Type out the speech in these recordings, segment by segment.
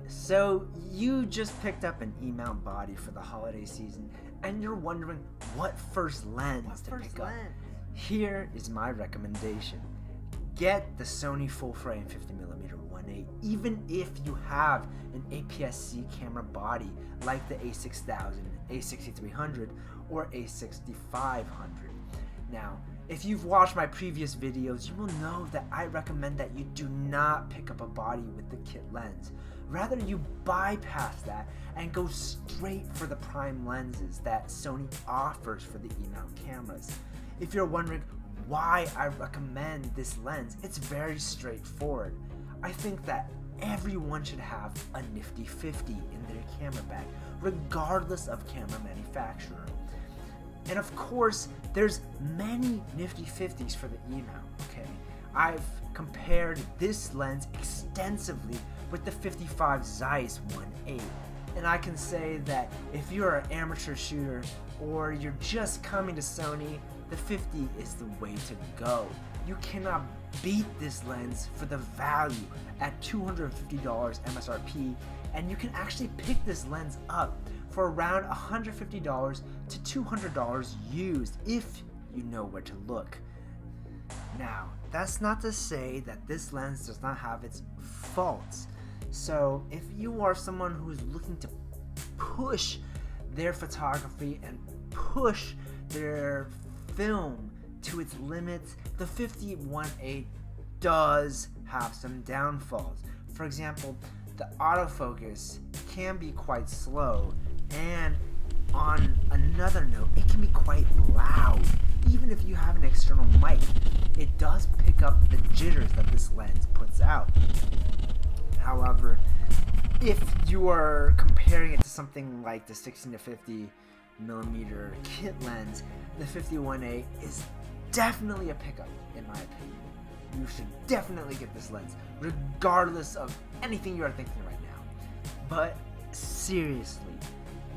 So you just picked up an E-mount body for the holiday season and you're wondering what first lens to pick up. Here is my recommendation. Get the Sony full-frame 50mm 1.8 even if you have an APS-C camera body like the A6000, A6300, or A6500. Now, if you've watched my previous videos, you will know that I recommend that you do not pick up a body with the kit lens. Rather, you bypass that and go straight for the prime lenses that Sony offers for the E-mount cameras. If you're wondering why I recommend this lens, it's very straightforward. I think that everyone should have a nifty 50 in their camera bag, regardless of camera manufacturer. And of course, there's many nifty 50s for the E-mount, okay? I've compared this lens extensively with the 55 Zeiss 1.8, and I can say that if you're an amateur shooter or you're just coming to Sony, the 50 is the way to go. You cannot beat this lens for the value at $250 MSRP, and you can actually pick this lens up for around $150 to $200 used if you know where to look. Now, that's not to say that this lens does not have its faults. So if you are someone who's looking to push their photography and push their film to its limits, the 50-1.8 does have some downfalls. For example, the autofocus can be quite slow, and on another note, it can be quite loud. Even if you have an external mic, it does pick up the jitters that this lens puts out. However, if you are comparing it to something like the 16 to 50mm kit lens, the 50-1.8 is definitely a pickup in my opinion. You should definitely get this lens, regardless of anything you are thinking right now. But seriously,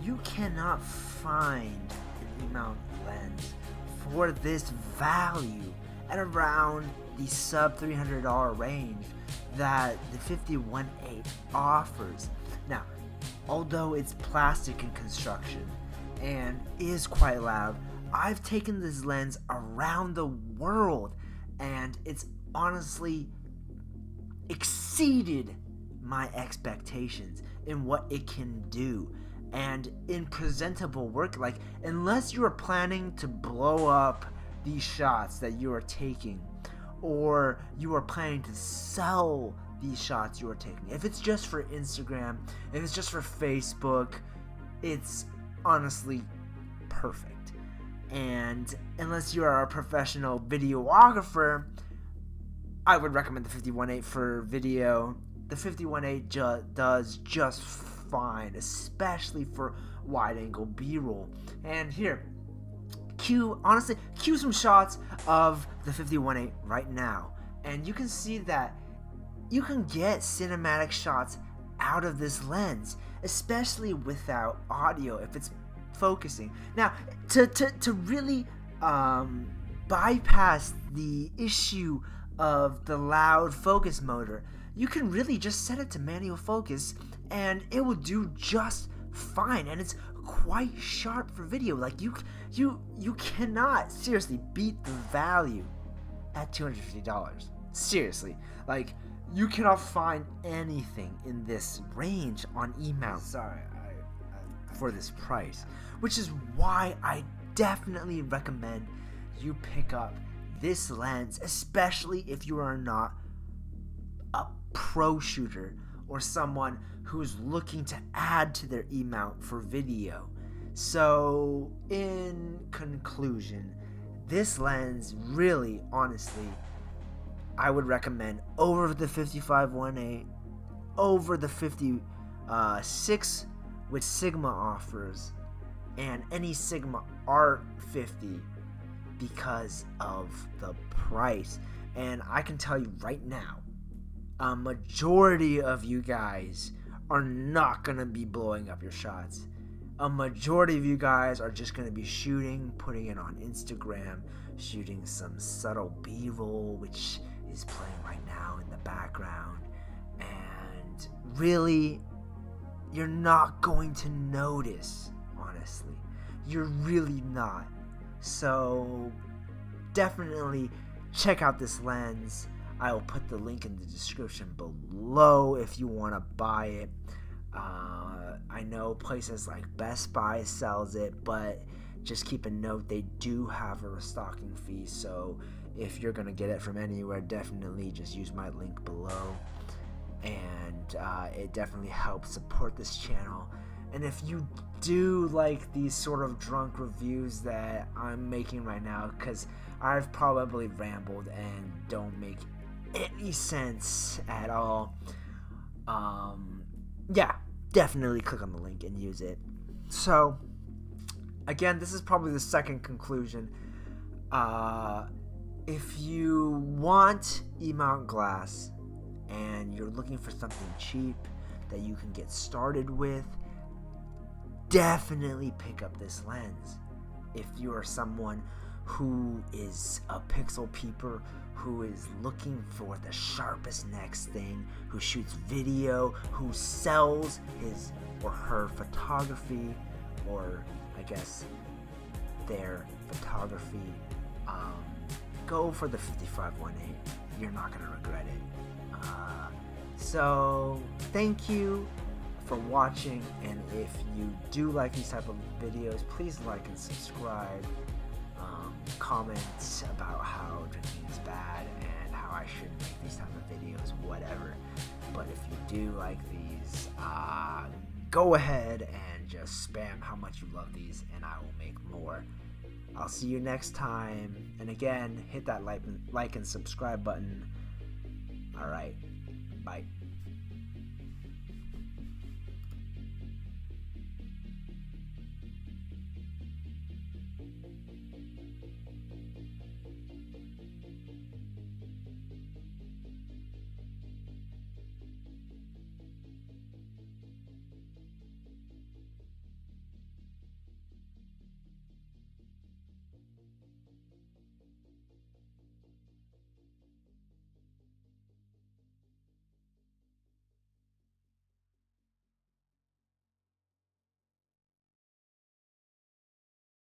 you cannot find an E-mount lens for this value at around the sub $300 range that the 50-1.8 offers. Now, although it's plastic in construction and is quite loud, I've taken this lens around the world and it's honestly exceeded my expectations in what it can do. And in presentable work, like, unless you are planning to blow up these shots that you are taking, or you are planning to sell these shots you are taking, if it's just for Instagram, if it's just for Facebook, it's honestly perfect. And unless you are a professional videographer, I would recommend the 50-1.8 for video. The 50-1.8 does just fine, especially for wide-angle B-roll. And here, cue some shots of the 50-1.8 right now, and you can see that you can get cinematic shots out of this lens, especially without audio if it's focusing. Now, to really bypass the issue of the loud focus motor, you can really just set it to manual focus and it will do just fine, and it's quite sharp for video. Like, you cannot seriously beat the value at $250. Seriously, like, you cannot find anything in this range on E-mount for this price, which is why I definitely recommend you pick up this lens, especially if you are not a pro shooter or someone who's looking to add to their E-mount for video. So in conclusion, this lens really, honestly, I would recommend over the 55-1.8, over the 56 which Sigma offers, and any Sigma Art 50 because of the price. And I can tell you right now, a majority of you guys are not going to be blowing up your shots. A majority of you guys are just going to be shooting, putting it on Instagram, shooting some subtle B-roll, which is playing right now in the background. And really, you're not going to notice, honestly. You're really not. So definitely check out this lens. I will put the link in the description below if you want to buy it. I know places like Best Buy sells it, but just keep a note, they do have a restocking fee. So if you're going to get it from anywhere, definitely just use my link below. And it definitely helps support this channel. And if you do like these sort of drunk reviews that I'm making right now, because I've probably rambled and don't make any sense at all, yeah, definitely click on the link and use it. So again, this is probably the second conclusion. If you want E-mount glass and you're looking for something cheap that you can get started with, definitely pick up this lens. If you are someone who is a pixel peeper, who is looking for the sharpest next thing, who shoots video, who sells his or her photography, or I guess their photography, go for the 5518. You're not going to regret it. So thank you for watching, and if you do like these type of videos, please like and subscribe. Comment about how drinking is bad and how I shouldn't make these type of videos, whatever. But if you do like these, go ahead and just spam how much you love these, and I will make more. I'll see you next time, and again, hit that like and subscribe button. Alright, bye.